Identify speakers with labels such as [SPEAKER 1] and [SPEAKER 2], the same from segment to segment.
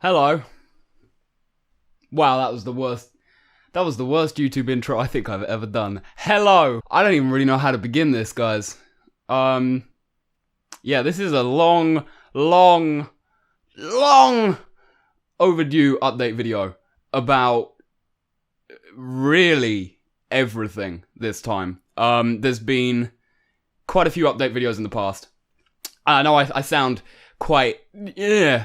[SPEAKER 1] Hello. Wow, that was the worst. That was the worst YouTube intro I think I've ever done. Hello. I don't even really know how to begin this, guys. Yeah, this is a long overdue update video about really everything this time. There's been quite a few update videos in the past. I know I sound quite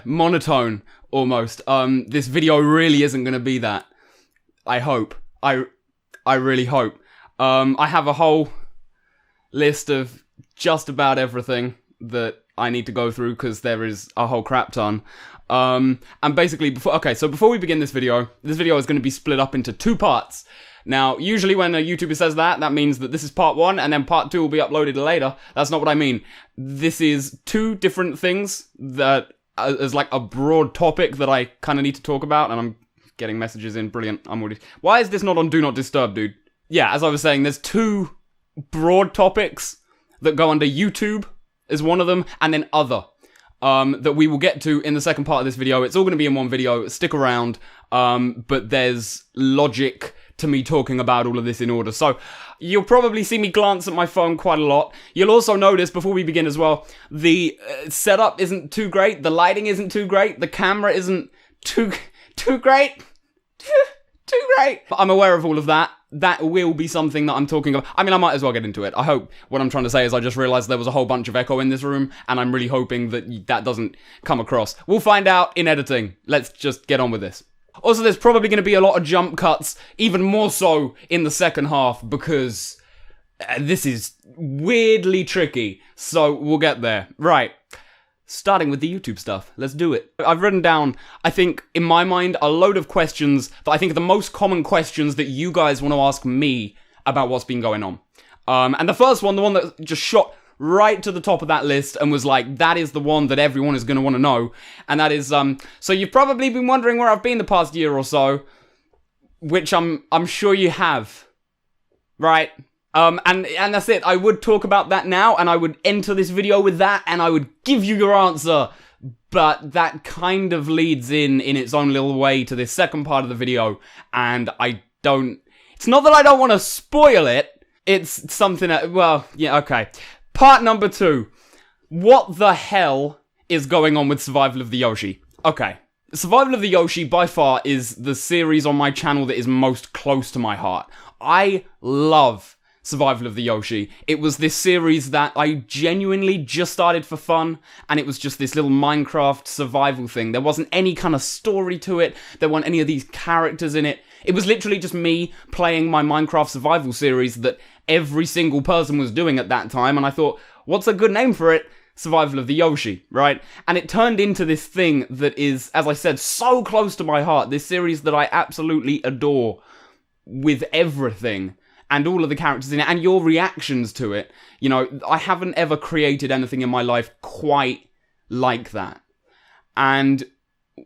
[SPEAKER 1] monotone almost. This video really isn't going to be that. I hope. I really hope. I have a whole list of just about everything that I need to go through because there is a whole crap ton. And basically, before we begin this video is going to be split up into two parts. Now, usually when a YouTuber says that means that this is part one and then part two will be uploaded later. That's not what I mean. This is two different things that is like a broad topic that I kind of need to talk about, and I'm getting messages in. Brilliant. Why is this not on Do Not Disturb, dude? Yeah, as I was saying, there's two broad topics that go under YouTube is one of them, and then other. That we will get to in the second part of this video. It's all going to be in one video. Stick around. But there's logic to me talking about all of this in order. So you'll probably see me glance at my phone quite a lot. You'll also notice before we begin as well, the setup isn't too great. The lighting isn't too great. The camera isn't too great. Too great. But I'm aware of all of that. That will be something that I'm talking about. I mean, I might as well get into it. I hope what I'm trying to say is I just realized there was a whole bunch of echo in this room, and I'm really hoping that that doesn't come across. We'll find out in editing. Let's just get on with this. Also, there's probably going to be a lot of jump cuts, even more so in the second half, because this is weirdly tricky. So we'll get there. Right. Starting with the YouTube stuff. Let's do it. I've written down, I think, in my mind, a load of questions that I think are the most common questions that you guys want to ask me about what's been going on. And the first one, the one that just shot right to the top of that list and was like, that is the one that everyone is going to want to know. And that is, so you've probably been wondering where I've been the past year or so, which I'm sure you have. Right? And that's it. I would talk about that now, and I would enter this video with that, and I would give you your answer. But that kind of leads in its own little way to this second part of the video, and it's not that I don't want to spoil it, it's something that, well, yeah, okay. Part number 2. What the hell is going on with Survival of the Yoshi? Okay. Survival of the Yoshi, by far, is the series on my channel that is most close to my heart. I love Survival of the Yoshi. It was this series that I genuinely just started for fun, and it was just this little Minecraft survival thing. There wasn't any kind of story to it. There weren't any of these characters in it. It was literally just me playing my Minecraft survival series that every single person was doing at that time, and I thought, what's a good name for it? Survival of the Yoshi, right? And it turned into this thing that is, as I said, so close to my heart. This series that I absolutely adore with everything. And all of the characters in it, and your reactions to it. You know, I haven't ever created anything in my life quite like that. And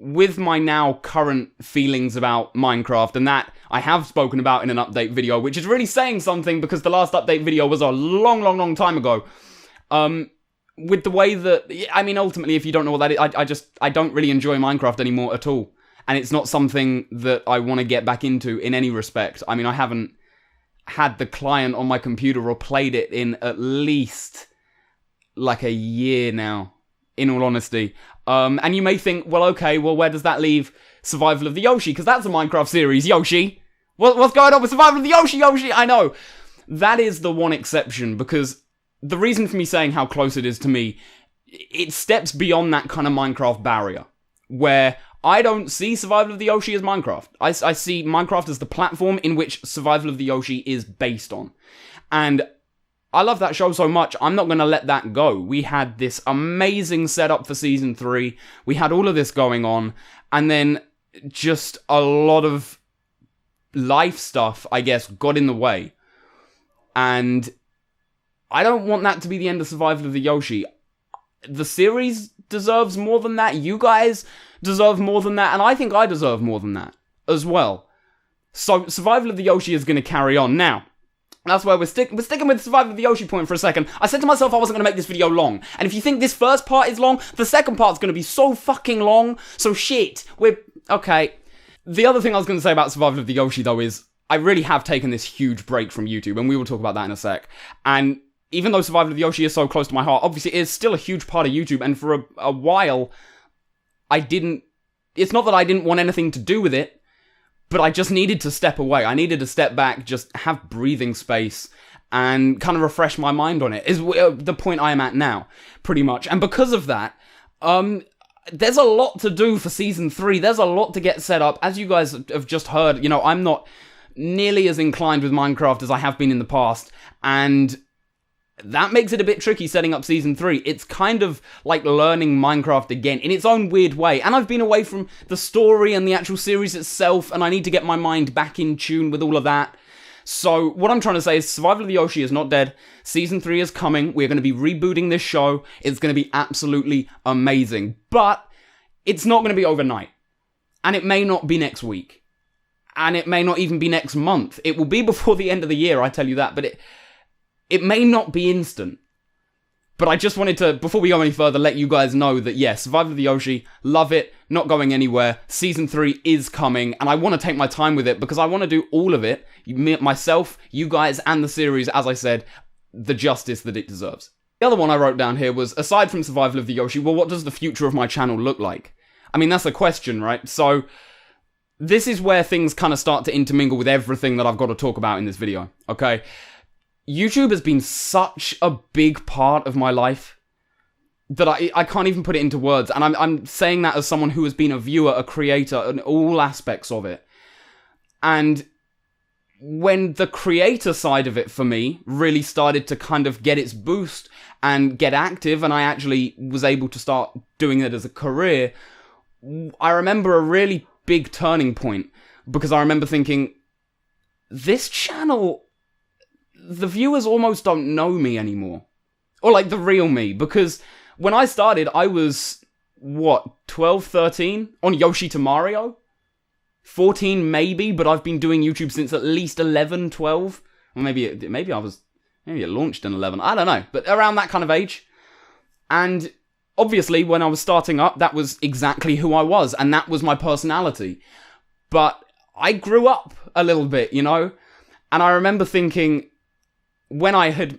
[SPEAKER 1] with my now current feelings about Minecraft, and that I have spoken about in an update video, which is really saying something because the last update video was a long time ago. With the way that, I mean, ultimately, if you don't know what that is, I don't really enjoy Minecraft anymore at all. And it's not something that I want to get back into in any respect. I mean, I haven't had the client on my computer or played it in at least like a year now, in all honesty. And you may think, well, okay, well, where does that leave Survival of the Yoshi? Because that's a Minecraft series, Yoshi. What's going on with Survival of the Yoshi? I know. That is the one exception, because the reason for me saying how close it is to me, it steps beyond that kind of Minecraft barrier, where I don't see Survival of the Yoshi as Minecraft. I see Minecraft as the platform in which Survival of the Yoshi is based on. And I love that show so much, I'm not going to let that go. We had this amazing setup for Season 3. We had all of this going on. And then just a lot of life stuff, I guess, got in the way. And I don't want that to be the end of Survival of the Yoshi. The series deserves more than that. You guys deserve more than that. And I think I deserve more than that as well. So Survival of the Yoshi is going to carry on. Now, That's where we're sticking with Survival of the Yoshi point for a second. I said to myself I wasn't going to make this video long. And if you think this first part is long, the second part's going to be so fucking long. So shit. Okay. The other thing I was going to say about Survival of the Yoshi, though, is I really have taken this huge break from YouTube, and we will talk about that in a sec. And even though Survival of the Yoshi is so close to my heart, obviously it is still a huge part of YouTube, and for a while, it's not that I didn't want anything to do with it, but I just needed to step away. I needed to step back, just have breathing space, and kind of refresh my mind on it, is the point I am at now, pretty much. And because of that, there's a lot to do for Season 3. There's a lot to get set up. As you guys have just heard, you know, I'm not nearly as inclined with Minecraft as I have been in the past, and that makes it a bit tricky setting up Season 3. It's kind of like learning Minecraft again, in its own weird way, and I've been away from the story and the actual series itself, and I need to get my mind back in tune with all of that. So, what I'm trying to say is Survival of the Yoshi is not dead. Season 3 is coming. We're going to be rebooting this show. It's going to be absolutely amazing. But it's not going to be overnight. And it may not be next week. And it may not even be next month. It will be before the end of the year, I tell you that. But it may not be instant. But I just wanted to, before we go any further, let you guys know that, yes, Survival of the Yoshi, love it, not going anywhere. Season 3 is coming, and I want to take my time with it because I want to do all of it, myself, you guys, and the series, as I said, the justice that it deserves. The other one I wrote down here was, aside from Survival of the Yoshi, well, what does the future of my channel look like? I mean, that's the question, right? So, this is where things kind of start to intermingle with everything that I've got to talk about in this video, okay? YouTube has been such a big part of my life that I can't even put it into words. And I'm saying that as someone who has been a viewer, a creator, in all aspects of it. And when the creator side of it for me really started to kind of get its boost and get active, and I actually was able to start doing it as a career, I remember a really big turning point. Because I remember thinking, this channel, the viewers almost don't know me anymore. Or like the real me. Because when I started, I was, 12, 13? On YoshiToMario? 14 maybe, but I've been doing YouTube since at least 11, 12. Or maybe it launched in 11. I don't know. But around that kind of age. And obviously, when I was starting up, that was exactly who I was. And that was my personality. But I grew up a little bit, you know? And I remember thinking, when I had,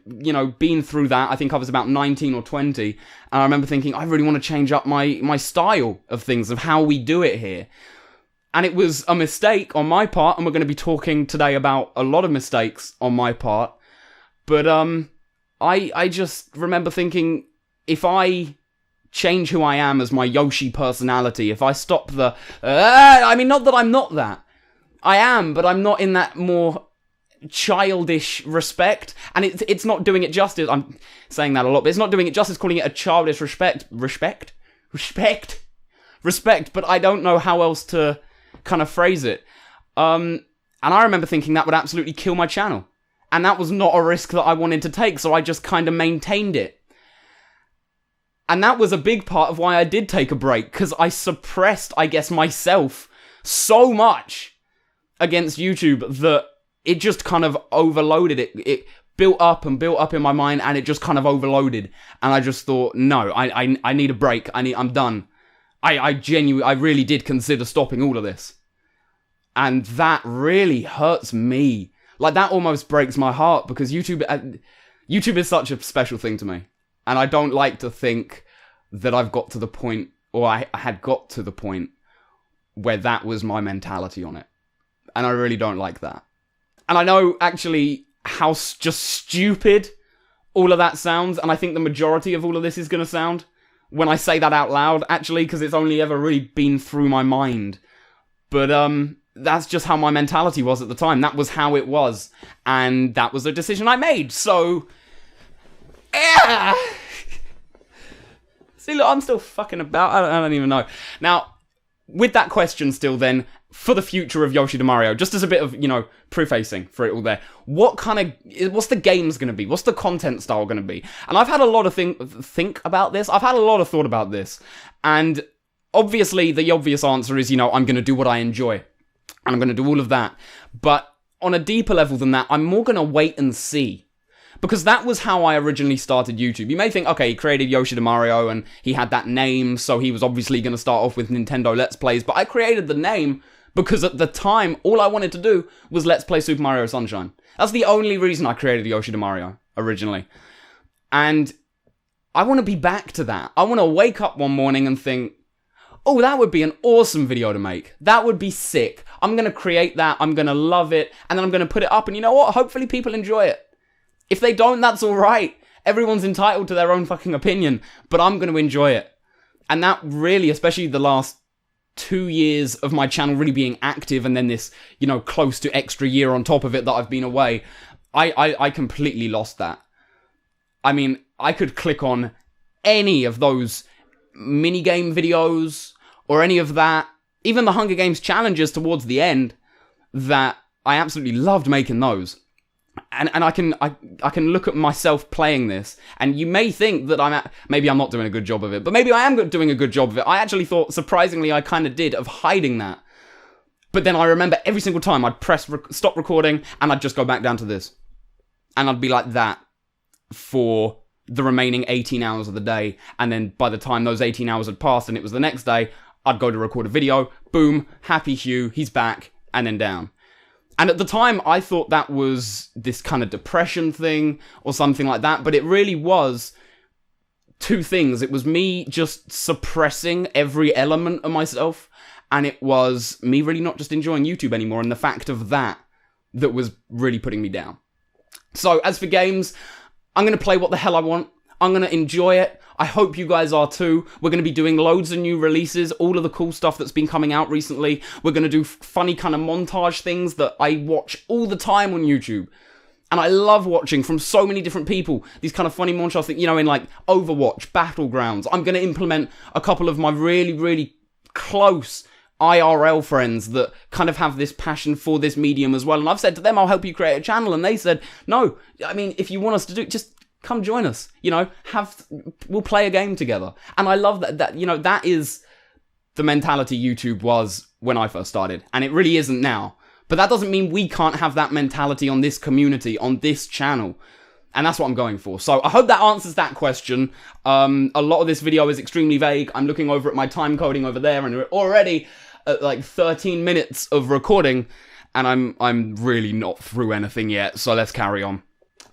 [SPEAKER 1] been through that, I think I was about 19 or 20, and I remember thinking, I really want to change up my style of things, of how we do it here. And it was a mistake on my part, and we're going to be talking today about a lot of mistakes on my part. But I just remember thinking, if I change who I am as my Yoshi personality, if I stop not that I'm not that. I am, but I'm not in that more childish respect, and it's not doing it justice. I'm saying that a lot, but it's not doing it justice calling it a childish respect, but I don't know how else to kind of phrase it. And I remember thinking that would absolutely kill my channel, and that was not a risk that I wanted to take, so I just kind of maintained it. And that was a big part of why I did take a break, because I suppressed, I guess, myself so much against YouTube that it just kind of overloaded it. It built up and built up in my mind, and it just kind of overloaded. And I just thought, no, I need a break. I'm done. I really did consider stopping all of this. And that really hurts me. Like, that almost breaks my heart, because YouTube is such a special thing to me. And I don't like to think that I've got to the point, or I had got to the point, where that was my mentality on it. And I really don't like that. And I know, actually, how just stupid all of that sounds, and I think the majority of all of this is going to sound, when I say that out loud, actually, because it's only ever really been through my mind. But, that's just how my mentality was at the time. That was how it was. And that was a decision I made, so... Yeah. See, look, I'm still fucking about. I don't even know. Now, with that question still then, for the future of YoshiToMario, just as a bit of, prefacing for it all there, what's the games going to be? What's the content style going to be? And I've had a lot of think about this. I've had a lot of thought about this. And obviously, the obvious answer is, I'm going to do what I enjoy. And I'm going to do all of that. But on a deeper level than that, I'm more going to wait and see. Because that was how I originally started YouTube. You may think, okay, he created YoshiToMario and he had that name, so he was obviously going to start off with Nintendo Let's Plays. But I created the name because at the time, all I wanted to do was Let's Play Super Mario Sunshine. That's the only reason I created YoshiToMario originally. And I want to be back to that. I want to wake up one morning and think, oh, that would be an awesome video to make. That would be sick. I'm going to create that. I'm going to love it. And then I'm going to put it up. And you know what? Hopefully people enjoy it. If they don't, that's all right. Everyone's entitled to their own fucking opinion. But I'm going to enjoy it. And that really, especially the last 2 years of my channel really being active, and then this, you know, close to extra year on top of it that I've been away, I completely lost that. I mean, I could click on any of those minigame videos or any of that, even the Hunger Games challenges towards the end, that I absolutely loved making those. And I can look at myself playing this, and you may think that maybe I'm not doing a good job of it, but maybe I am doing a good job of it. I actually thought, surprisingly, I kind of did, of hiding that. But then I remember every single time I'd press stop recording, and I'd just go back down to this. And I'd be like that for the remaining 18 hours of the day, and then by the time those 18 hours had passed and it was the next day, I'd go to record a video, boom, happy Hugh, he's back, and then down. And at the time, I thought that was this kind of depression thing or something like that, but it really was two things. It was me just suppressing every element of myself, and it was me really not just enjoying YouTube anymore, and the fact of that was really putting me down. So, as for games, I'm going to play what the hell I want. I'm going to enjoy it. I hope you guys are too. We're going to be doing loads of new releases, all of the cool stuff that's been coming out recently. We're going to do funny kind of montage things that I watch all the time on YouTube. And I love watching from so many different people these kind of funny montage things, you know, in like Overwatch, Battlegrounds. I'm going to implement a couple of my really, really close IRL friends that kind of have this passion for this medium as well. And I've said to them, I'll help you create a channel. And they said, no, I mean, if you want us to do it, just come join us, you know, we'll play a game together. And I love that, you know, that is the mentality YouTube was when I first started. And it really isn't now. But that doesn't mean we can't have that mentality on this community, on this channel. And that's what I'm going for. So I hope that answers that question. A lot of this video is extremely vague. I'm looking over at my time coding over there, and we're already at like 13 minutes of recording, and I'm really not through anything yet. So let's carry on.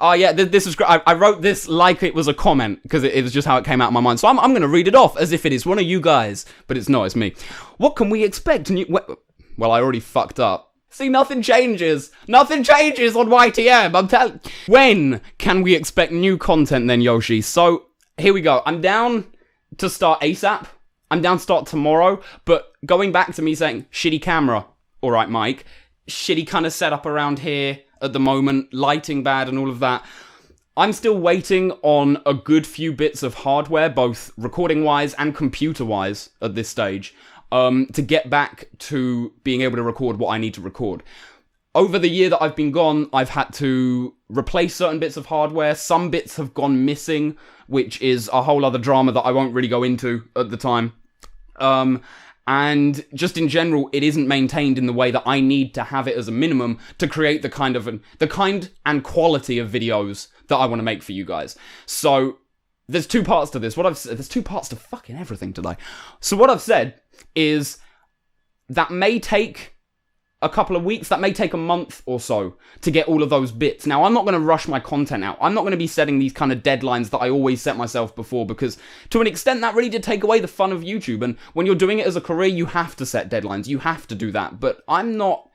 [SPEAKER 1] Oh yeah, this is great. I wrote this like it was a comment, because it was just how it came out of my mind. So I'm going to read it off as if it is one of you guys, but it's not, it's me. What can we expect? Well, I already fucked up. See, nothing changes. Nothing changes on YTM. I'm telling. When can we expect new content then, Yoshi? So here we go. I'm down to start ASAP. I'm down to start tomorrow. But going back to me saying shitty camera. All right, Mike. Shitty kind of setup around here at the moment, lighting bad and all of that. I'm still waiting on a good few bits of hardware, both recording-wise and computer-wise at this stage, to get back to being able to record what I need to record. Over the year that I've been gone, I've had to replace certain bits of hardware. Some bits have gone missing, which is a whole other drama that I won't really go into at the time. And just in general, it isn't maintained in the way that I need to have it as a minimum to create the kind and quality of videos that I want to make for you guys. So there's two parts to this. There's two parts to fucking everything today. So what I've said is that may take a couple of weeks, that may take a month or so to get all of those bits. Now, I'm not going to rush my content out. I'm not going to be setting these kind of deadlines that I always set myself before, because to an extent, that really did take away the fun of YouTube. And when you're doing it as a career, you have to set deadlines. You have to do that. But I'm not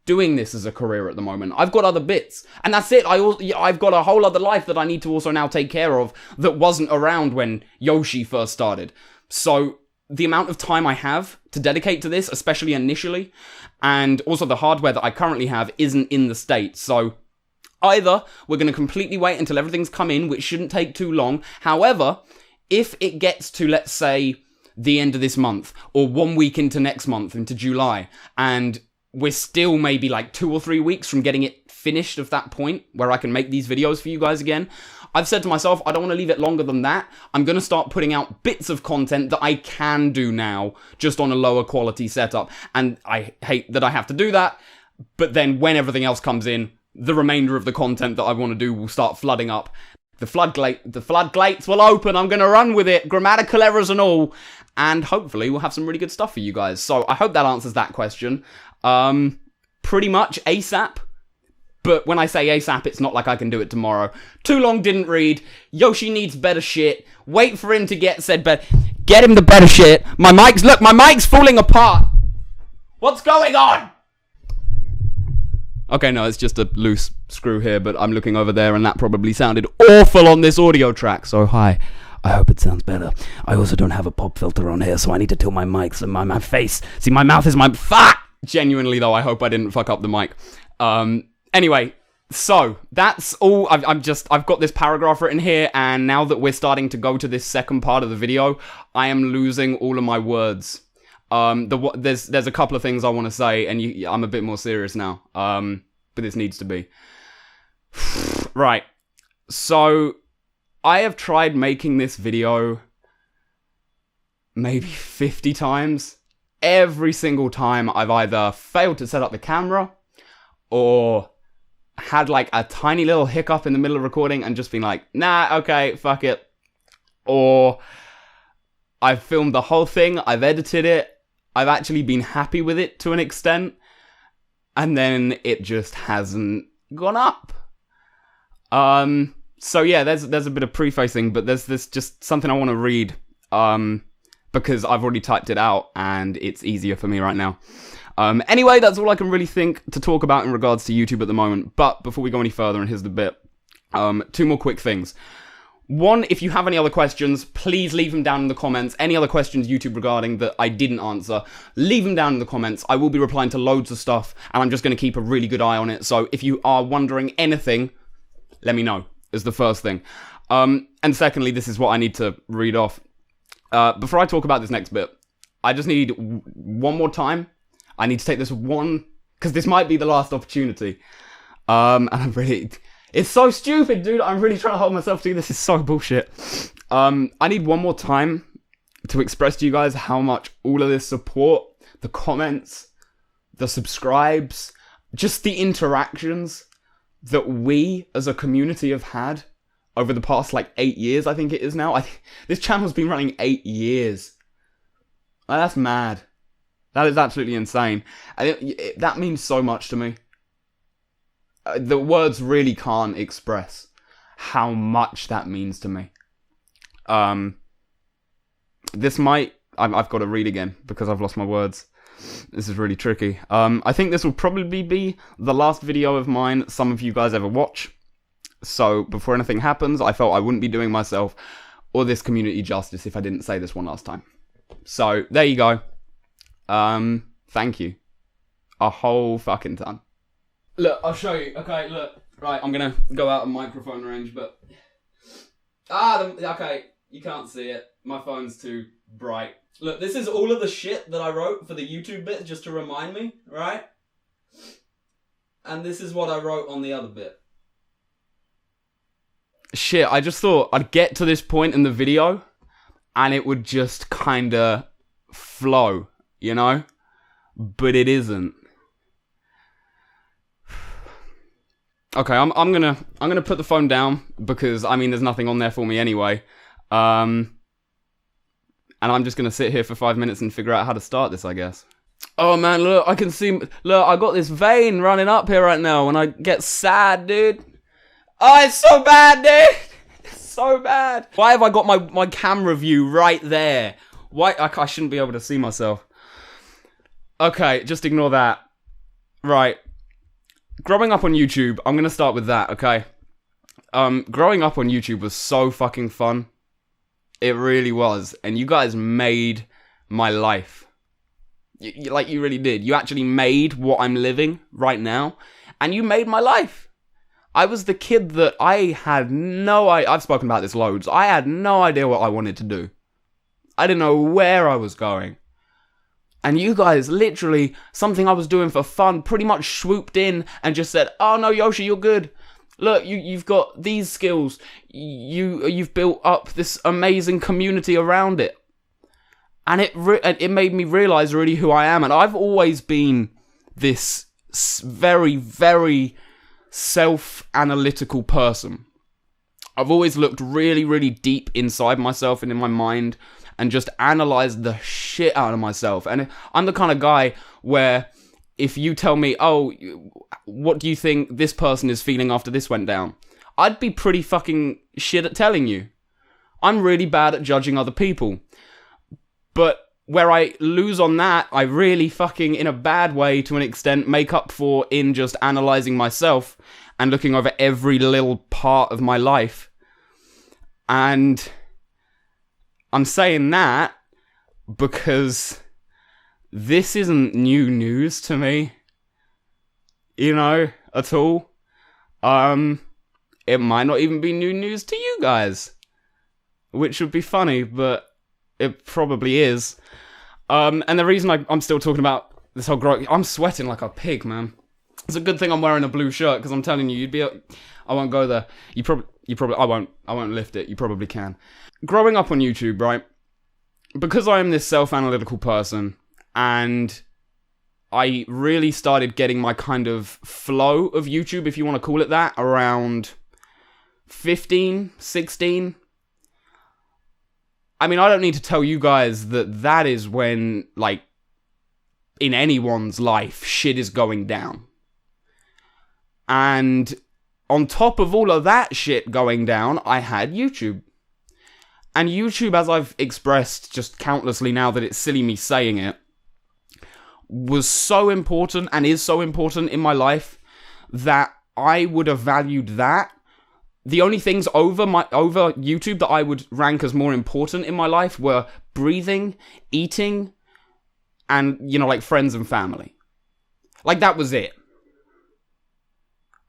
[SPEAKER 1] doing this as a career at the moment. I've got other bits. And that's it. I've got a whole other life that I need to also now take care of that wasn't around when Yoshi first started. So the amount of time I have to dedicate to this, especially initially, and also the hardware that I currently have isn't in the States. So either we're going to completely wait until everything's come in, which shouldn't take too long. However, if it gets to, let's say, the end of this month, or 1 week into next month, into July, and we're still maybe like 2 or 3 weeks from getting it finished of that point where I can make these videos for you guys again, I've said to myself, I don't want to leave it longer than that. I'm going to start putting out bits of content that I can do now, just on a lower quality setup. And I hate that I have to do that, But then when everything else comes in, the remainder of the content that I want to do will start flooding up. The floodgates will open. I'm going to run with it. Grammatical errors and all. And hopefully we'll have some really good stuff for you guys. So I hope that answers that question. Pretty much ASAP. But when I say ASAP, it's not like I can do it tomorrow. Too long, didn't read. Yoshi needs better shit. Wait for him to get said better. Get him the better shit. My mic's falling apart. What's going on? Okay, no, it's just a loose screw here, but I'm looking over there and that probably sounded awful on this audio track. So hi, I hope it sounds better. I also don't have a pop filter on here, so I need to tilt my mic so my face. See, my mouth is my fuck. Genuinely though, I hope I didn't fuck up the mic. Anyway, so that's all. I've got this paragraph written here, and now that we're starting to go to this second part of the video, I am losing all of my words. There's a couple of things I want to say, and I'm a bit more serious now. But this needs to be. Right. So, I have tried making this video maybe 50 times. Every single time I've either failed to set up the camera, or had like a tiny little hiccup in the middle of recording and just been like, nah, okay, fuck it. Or I've filmed the whole thing, I've edited it, I've actually been happy with it to an extent, and then it just hasn't gone up. So yeah, there's a bit of prefacing, but there's just something I want to read, because I've already typed it out and it's easier for me right now. Anyway, that's all I can really think to talk about in regards to YouTube at the moment. But before we go any further, and here's the bit, two more quick things. One, if you have any other questions, please leave them down in the comments. Any other questions YouTube regarding that I didn't answer, leave them down in the comments. I will be replying to loads of stuff, and I'm just going to keep a really good eye on it. So if you are wondering anything, let me know, is the first thing. And secondly, this is what I need to read off. Before I talk about this next bit, I just need one more time. I need to take this one, because this might be the last opportunity. And I'm really... It's so stupid, dude. I'm really trying to hold myself to this. Is so bullshit. I need one more time to express to you guys how much all of this support, the comments, the subscribes, just the interactions that we as a community have had over the past, like, 8 years, I think it is now. This channel's been running 8 years. Like, that's mad. That is absolutely insane. And that means so much to me. The words really can't express how much that means to me. This might... I've got to read again because I've lost my words. This is really tricky. I think this will probably be the last video of mine some of you guys ever watch. So before anything happens, I felt I wouldn't be doing myself or this community justice if I didn't say this one last time. So there you go. Thank you. A whole fucking ton. Look, I'll show you. Okay, look. Right, I'm gonna go out of microphone range, but... okay, you can't see it. My phone's too bright. Look, this is all of the shit that I wrote for the YouTube bit, just to remind me, right? And this is what I wrote on the other bit. Shit, I just thought I'd get to this point in the video, and it would just kinda flow, you know? But it isn't. Okay, I'm gonna put the phone down because I mean there's nothing on there for me anyway. And I'm just gonna sit here for 5 minutes and figure out how to start this, I guess. Oh man, look, I can see. Look, I got this vein running up here right now, and I get sad, dude. Oh, it's so bad, dude. It's so bad. Why have I got my camera view right there? Why I shouldn't be able to see myself. Okay, just ignore that. Right. Growing up on YouTube, I'm going to start with that, okay? Growing up on YouTube was so fucking fun. It really was. And you guys made my life. Like, you really did. You actually made what I'm living right now. And you made my life. I was the kid that I had no idea... I've spoken about this loads. I had no idea what I wanted to do. I didn't know where I was going. And you guys, literally, something I was doing for fun, pretty much swooped in and just said, oh no, Yoshi, you're good. Look, you've got these skills. You've built up this amazing community around it. And it made me realise really who I am. And I've always been this very, very self-analytical person. I've always looked really, really deep inside myself and in my mind and just analysed the shit out of myself. And I'm the kind of guy where if you tell me, oh, what do you think this person is feeling after this went down? I'd be pretty fucking shit at telling you. I'm really bad at judging other people. But where I lose on that, I really fucking, in a bad way to an extent, make up for in just analysing myself and looking over every little part of my life. And I'm saying that because this isn't new news to me, you know, at all. It might not even be new news to you guys, which would be funny, but it probably is. And the reason I'm still talking about this whole growing, I'm sweating like a pig, man. It's a good thing I'm wearing a blue shirt, because I'm telling you, I won't go there. I won't lift it. You probably can. Growing up on YouTube, right? Because I am this self-analytical person, and I really started getting my kind of flow of YouTube, if you want to call it that, around 15, 16. I mean, I don't need to tell you guys that is when, like, in anyone's life, shit is going down. And on top of all of that shit going down, I had YouTube. And YouTube, as I've expressed just countlessly now that it's silly me saying it, was so important and is so important in my life that I would have valued that. The only things over YouTube that I would rank as more important in my life were breathing, eating, and, you know, like, friends and family. Like, that was it.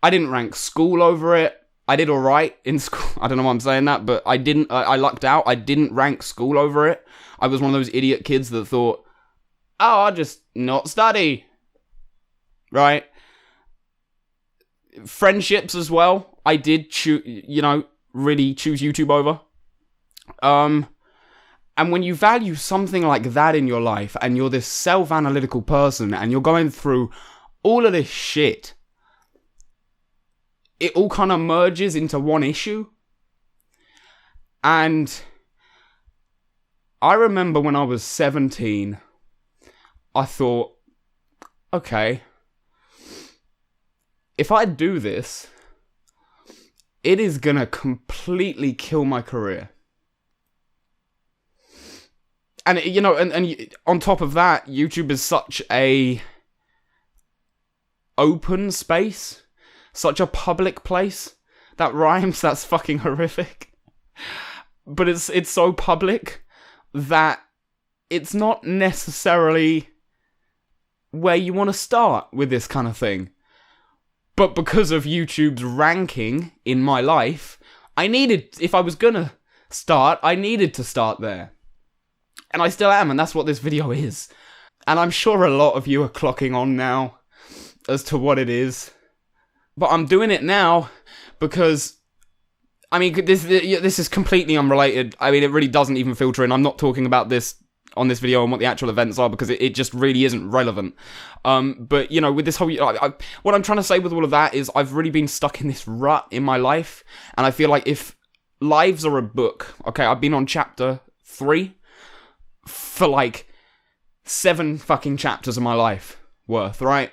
[SPEAKER 1] I didn't rank school over it. I did alright in school. I don't know why I'm saying that, but I lucked out. I didn't rank school over it. I was one of those idiot kids that thought, oh, I'll just not study. Right? Friendships as well. I did really choose YouTube over. And when you value something like that in your life, and you're this self-analytical person, and you're going through all of this shit, it all kind of merges into one issue. And I remember when I was 17, I thought, okay, if I do this, it is gonna completely kill my career. And, you know, and on top of that, YouTube is such a open space, such a public place. That rhymes, that's fucking horrific. But it's so public that it's not necessarily where you want to start with this kind of thing. But because of YouTube's ranking in my life, if I was gonna start, I needed to start there. And I still am, and that's what this video is. And I'm sure a lot of you are clocking on now as to what it is. But I'm doing it now because, I mean, this is completely unrelated. I mean, it really doesn't even filter in. I'm not talking about this on this video and what the actual events are, because it just really isn't relevant. But, you know, with this whole... what I'm trying to say with all of that is I've really been stuck in this rut in my life, and I feel like if lives are a book... Okay, I've been on chapter 3 for, like, 7 fucking chapters of my life worth, right?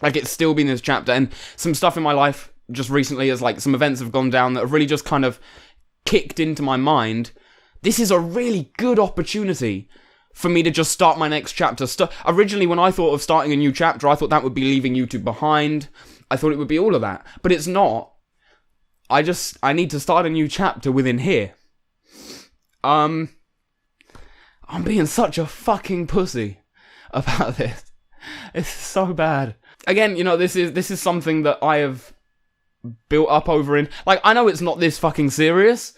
[SPEAKER 1] Like, it's still been this chapter, and some stuff in my life just recently, as, like, some events have gone down that have really just kind of kicked into my mind. This is a really good opportunity for me to just start my next chapter. Originally, when I thought of starting a new chapter, I thought that would be leaving YouTube behind. I thought it would be all of that. But it's not. I need to start a new chapter within here. I'm being such a fucking pussy about this. It's so bad. Again, you know, this is something that I have built up over in... Like, I know it's not this fucking serious.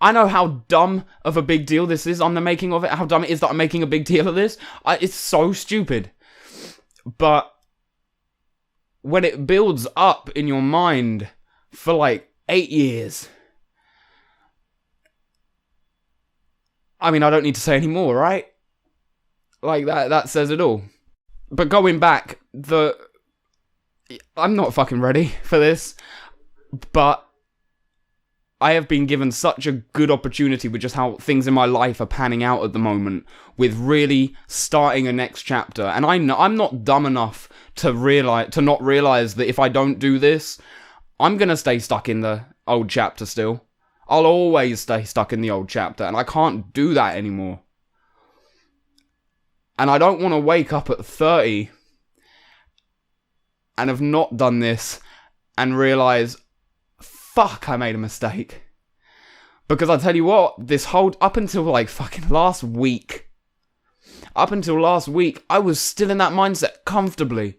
[SPEAKER 1] I know how dumb of a big deal this is on the making of it, how dumb it is that I'm making a big deal of this. It's so stupid. But when it builds up in your mind for like 8 years, I mean, I don't need to say any more, right? Like, that says it all. But going back, I'm not fucking ready for this, but I have been given such a good opportunity with just how things in my life are panning out at the moment, with really starting a next chapter. And I know I'm not dumb enough to not realize that if I don't do this, I'm gonna stay stuck in the old chapter still. I'll always stay stuck in the old chapter, and I can't do that anymore. And I don't want to wake up at 30 and have not done this and realize, fuck, I made a mistake. Because I tell you what, up until like fucking last week, I was still in that mindset comfortably.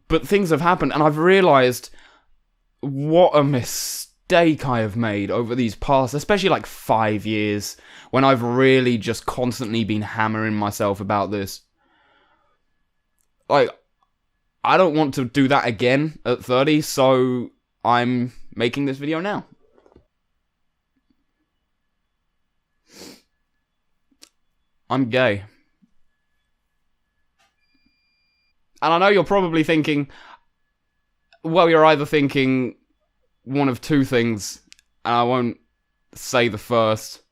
[SPEAKER 1] But things have happened, and I've realized what a mistake I have made over these past, especially like 5 years, when I've really just constantly been hammering myself about this. Like, I don't want to do that again at 30, so I'm making this video now. I'm gay. And I know you're probably thinking, well, you're either thinking one of two things, and I won't say the first,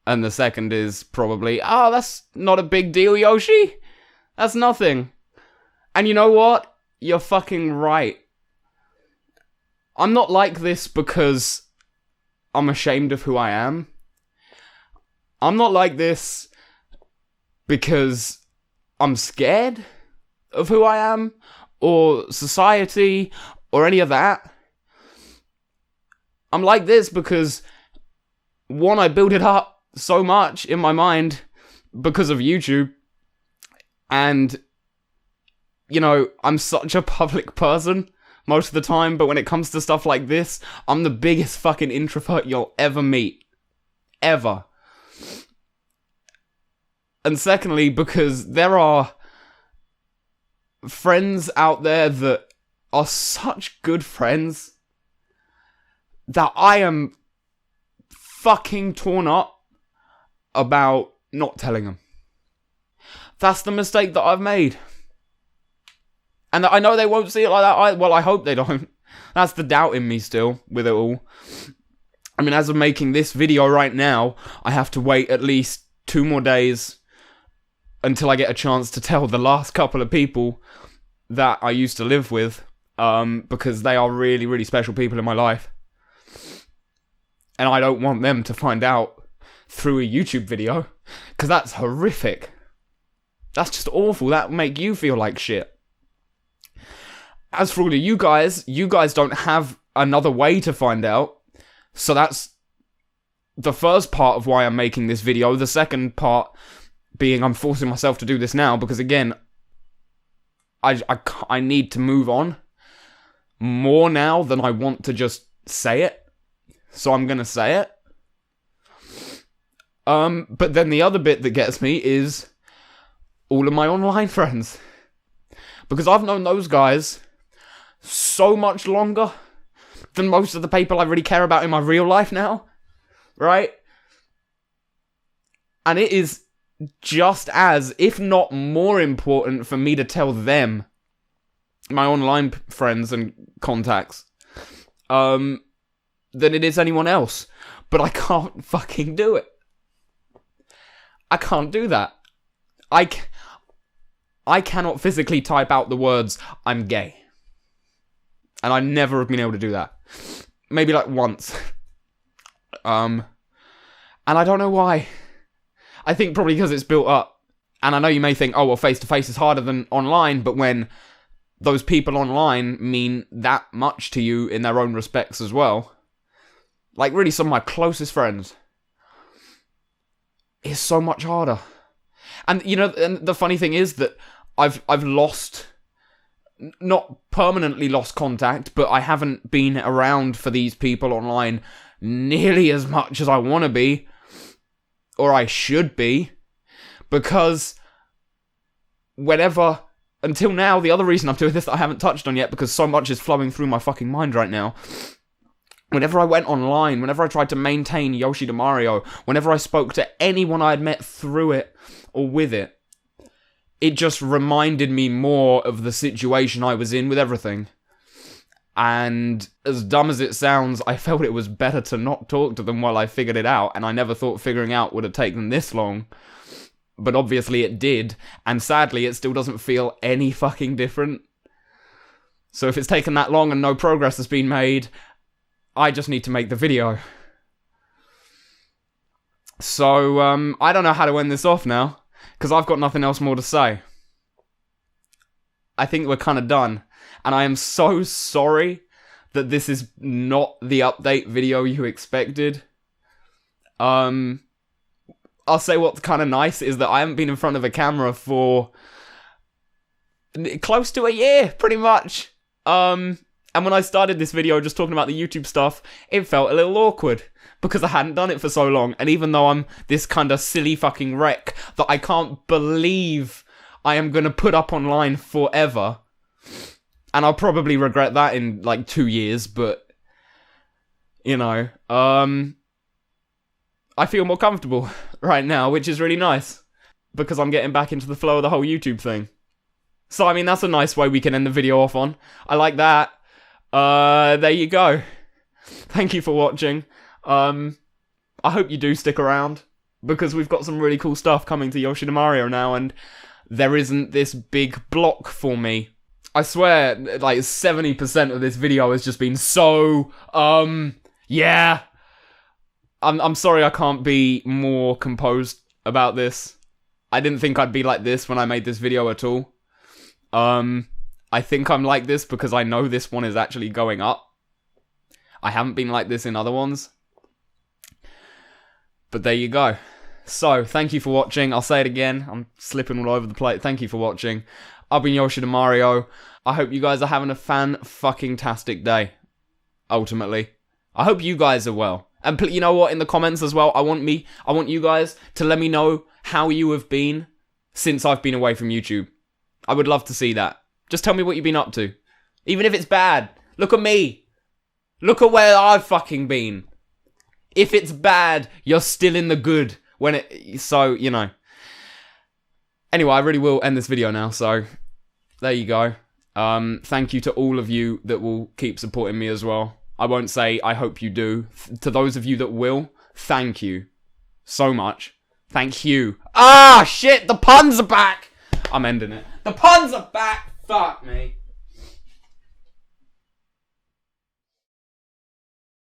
[SPEAKER 1] and the second is probably, oh, that's not a big deal, Yoshi. That's nothing. And you know what? You're fucking right. I'm not like this because I'm ashamed of who I am. I'm not like this because I'm scared of who I am, or society, or any of that. I'm like this because, one, I built it up so much in my mind because of YouTube, and, you know, I'm such a public person most of the time, but when it comes to stuff like this, I'm the biggest fucking introvert you'll ever meet. Ever. And secondly, because there are friends out there that are such good friends that I am fucking torn up about not telling them. That's the mistake that I've made. And I know they won't see it like that. I hope they don't. That's the doubt in me still with it all. I mean, as of making this video right now, I have to wait at least 2 more days until I get a chance to tell the last couple of people that I used to live with, because they are really, really special people in my life. And I don't want them to find out through a YouTube video, because that's horrific. That's just awful. That will make you feel like shit. As for all of you guys don't have another way to find out, so that's the first part of why I'm making this video. The second part being I'm forcing myself to do this now, because again, I need to move on more now than I want to just say it. So I'm going to say it. But then the other bit that gets me is all of my online friends. Because I've known those guys so much longer than most of the people I really care about in my real life now. Right? And it is just as, if not more important for me to tell them, my online friends and contacts, than it is anyone else. But I can't fucking do it. I can't do that. I cannot physically type out the words, I'm gay. And I never have been able to do that. Maybe like once. And I don't know why. I think probably because it's built up. And I know you may think, oh, well, face-to-face is harder than online, but when those people online mean that much to you in their own respects as well, like really some of my closest friends, it's so much harder. And, you know, and the funny thing is that I've lost, not permanently lost contact, but I haven't been around for these people online nearly as much as I want to be, or I should be, because whenever, until now, the other reason I'm doing this that I haven't touched on yet, because so much is flowing through my fucking mind right now, whenever I went online, whenever I tried to maintain YoshiToMario, whenever I spoke to anyone I had met through it or with it, it just reminded me more of the situation I was in with everything. And as dumb as it sounds, I felt it was better to not talk to them while I figured it out, and I never thought figuring out would have taken this long. But obviously it did, and sadly it still doesn't feel any fucking different. So if it's taken that long and no progress has been made, I just need to make the video. So, I don't know how to end this off now, because I've got nothing else more to say. I think we're kind of done, and I am so sorry that this is not the update video you expected. I'll say what's kind of nice is that I haven't been in front of a camera for close to a year, pretty much. And when I started this video just talking about the YouTube stuff, it felt a little awkward because I hadn't done it for so long. And even though I'm this kind of silly fucking wreck that I can't believe I am going to put up online forever, and I'll probably regret that in like 2 years, but you know, I feel more comfortable right now, which is really nice because I'm getting back into the flow of the whole YouTube thing. So, I mean, that's a nice way we can end the video off on. I like that. There you go. Thank you for watching. I hope you do stick around, because we've got some really cool stuff coming to YoshiToMario now, and there isn't this big block for me. I swear, like, 70% of this video has just been so, yeah. I'm sorry I can't be more composed about this. I didn't think I'd be like this when I made this video at all. I think I'm like this because I know this one is actually going up. I haven't been like this in other ones. But there you go. So, thank you for watching. I'll say it again. I'm slipping all over the place. Thank you for watching. I've been YoshiToMario. I hope you guys are having a fan-fucking-tastic day. Ultimately. I hope you guys are well. And you know what? In the comments as well, I want you guys to let me know how you have been since I've been away from YouTube. I would love to see that. Just tell me what you've been up to. Even if it's bad. Look at me. Look at where I've fucking been. If it's bad, you're still in the good. So, you know. Anyway, I really will end this video now, so there you go. Thank you to all of you that will keep supporting me as well. I won't say I hope you do. To those of you that will, thank you so much. Thank you. Ah, shit, the puns are back! I'm ending it. The puns are back! Fuck me.